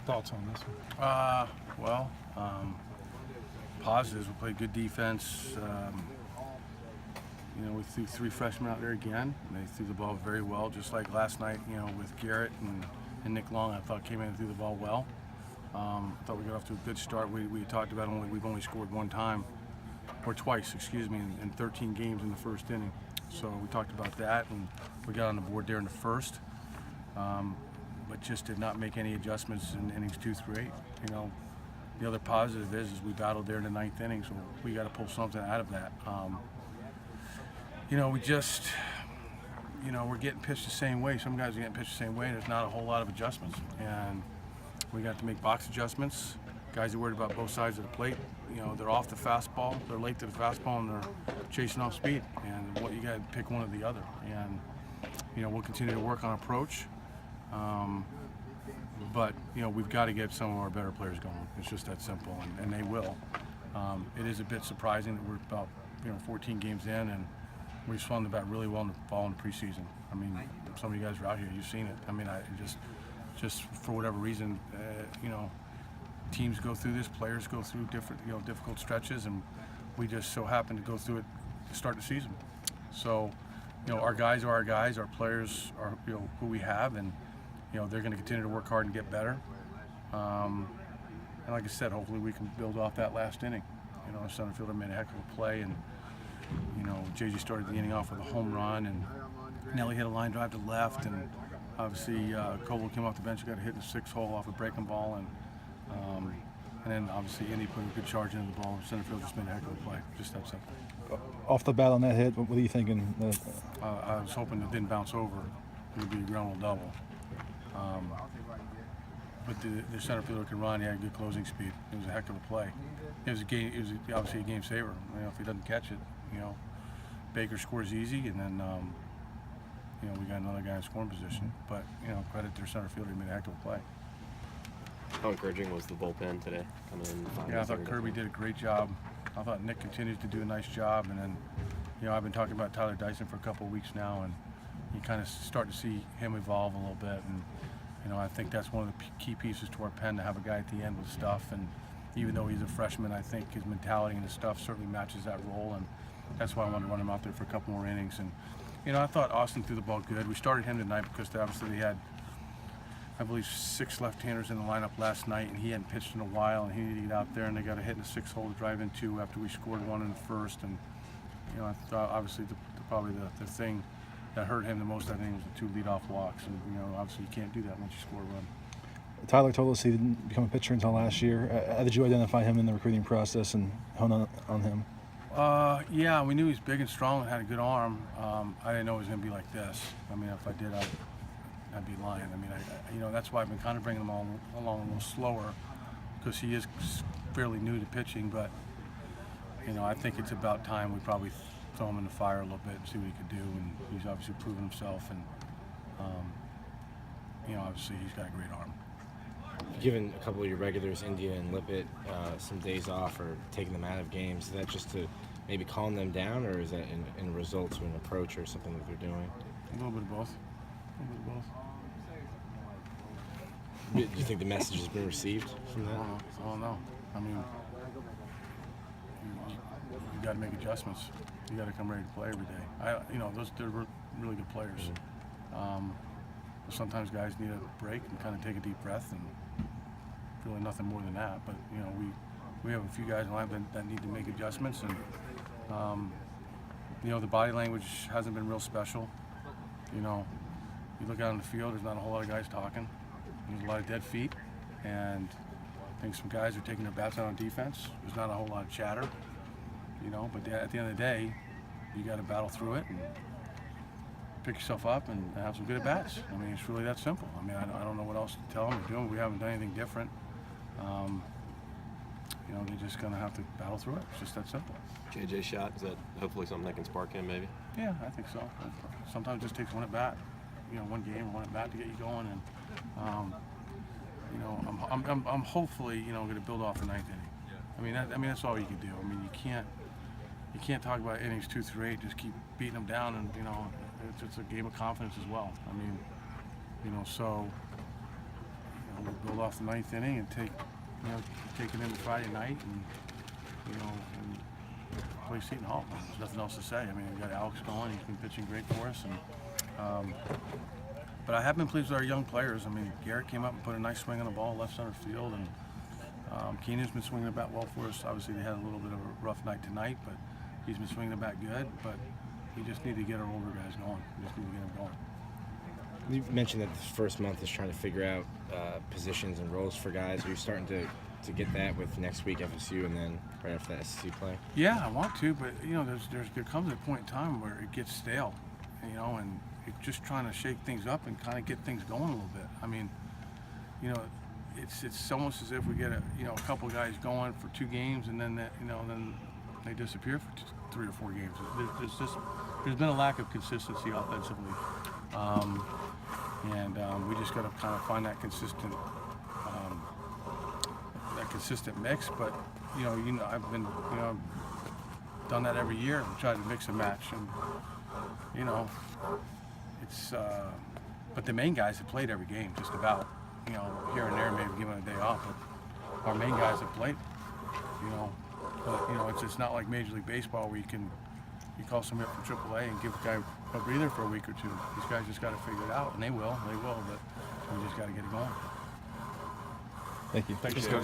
Thoughts on this one? Well, positives. We played good defense. We threw 3 freshmen out there again. They threw the ball very well, just like last night. With Garrett and Nick Long, I thought came in and threw the ball well. Thought we got off to a good start. We talked about we've only scored twice, in 13 games in the first inning. So we talked about that, and we got on the board there in the first, but just did not make any adjustments in innings 2 through 8. The other positive is we battled there in the 9th inning, so we got to pull something out of that. We're getting pitched the same way. Some guys are getting pitched the same way, and there's not a whole lot of adjustments. And we got to make box adjustments. Guys are worried about both sides of the plate. They're off the fastball, they're late to the fastball, and they're chasing off speed. And you got to pick one or the other. And we'll continue to work on approach. But we've got to get some of our better players going. It's just that simple, and they will. It is a bit surprising that we're about 14 games in, and we swung the bat really well in the fall in the preseason. I mean, some of you guys are out here, you've seen it. I mean, just for whatever reason, teams go through this, players go through different, difficult stretches, and we just so happen to go through it to start the season. So, our guys are our guys, our players are who we have, and they're going to continue to work hard and get better. And like I said, hopefully we can build off that last inning. Our center fielder made a heck of a play, and JJ started the inning off with a home run, and Nelly hit a line drive to left, and obviously Koval came off the bench, got a hit in the 6th hole off a breaking ball, and then obviously Indy put a good charge into the ball. Center field just made a heck of a play, just that simple. Off the bat on that hit, what are you thinking? I was hoping it didn't bounce over. It would be a ground rule double. But the center fielder can run. He had good closing speed. It was a heck of a play. It was obviously a game saver. If he doesn't catch it, Baker scores easy, and then we got another guy in scoring position. But credit to their center fielder, he made a heck of a play. How encouraging was the bullpen today? Coming in. Yeah, I thought Kirby did a great job. I thought Nick continues to do a nice job, and then I've been talking about Tyler Dyson for a couple of weeks now, and you kind of start to see him evolve a little bit. And I think that's one of the key pieces to our pen, to have a guy at the end with stuff. And even though he's a freshman, I think his mentality and his stuff certainly matches that role, and that's why I wanted to run him out there for a couple more innings. And I thought Austin threw the ball good. We started him tonight because obviously they had, I believe, 6 left-handers in the lineup last night, and he hadn't pitched in a while, and he needed to get out there, and they got a hit in the 6th hole to drive in 2 after we scored 1 in the first. And I thought obviously probably the thing that hurt him the most, I think, was the 2 leadoff walks, and obviously you can't do that once you score a run. Tyler told us he didn't become a pitcher until last year. How did you identify him in the recruiting process and hone on him? Yeah, we knew he was big and strong and had a good arm. I didn't know he was going to be like this. I mean, if I did, I'd be lying. I mean, that's why I've been kind of bringing him along a little slower, because he is fairly new to pitching. But I think it's about time we probably throw him in the fire a little bit and see what he could do. And he's obviously proven himself, and obviously he's got a great arm. Given a couple of your regulars, India and Lippett, some days off or taking them out of games, is that just to maybe calm them down, or is that in results or an approach or something that they're doing? A little bit of both. Do you think the message has been received from that? I don't know. I mean, you got to make adjustments. You got to come ready to play every day. They're really good players. Mm-hmm. Sometimes guys need a break and kind of take a deep breath, and really nothing more than that. But we have a few guys in line that need to make adjustments, and the body language hasn't been real special. You look out on the field, there's not a whole lot of guys talking. There's a lot of dead feet, and I think some guys are taking their bats out on defense. There's not a whole lot of chatter, but at the end of the day, you got to battle through it and pick yourself up and have some good at-bats. I mean, it's really that simple. I mean, I don't know what else to tell them or do. We haven't done anything different. They're just going to have to battle through it. It's just that simple. JJ shot, is that hopefully something that can spark him maybe? Yeah, I think so. Sometimes it just takes one at-bat, one game or one at-bat to get you going. And, I'm hopefully, going to build off the 9th inning. I mean, that's all you can do. I mean, you can't talk about innings 2 through 8, just keep beating them down, and, it's a game of confidence as well. I mean, so we build off the ninth inning and take it into Friday night and and play Seton Hall. There's nothing else to say. I mean, we got Alex going. He's been pitching great for us, and but I have been pleased with our young players. I mean, Garrett came up and put a nice swing on the ball left center field, and Keenan's been swinging the bat well for us. Obviously, they had a little bit of a rough night tonight, but he's been swinging the bat good. But we just need to get our older guys going. We just need to get them going. You mentioned that this first month is trying to figure out positions and roles for guys. Are you starting to get that with next week FSU and then right after that SEC play? Yeah, I want to, but there comes a point in time where it gets stale, and just trying to shake things up and kind of get things going a little bit. I mean, it's almost as if we get a couple guys going for 2 games and then then they disappear for 3 or 4 games. There's been a lack of consistency offensively, and we just got to kind of find that consistent mix. But I've been done that every year and tried to mix and match, and it's but the main guys have played every game just about. Here and there, maybe giving a day off, but our main guys have played. But it's not like Major League Baseball where you call somebody up from AAA and give a guy a breather for a week or 2. These guys just got to figure it out, and they will. But we just got to get it going. Thank you. Thanks, Coach.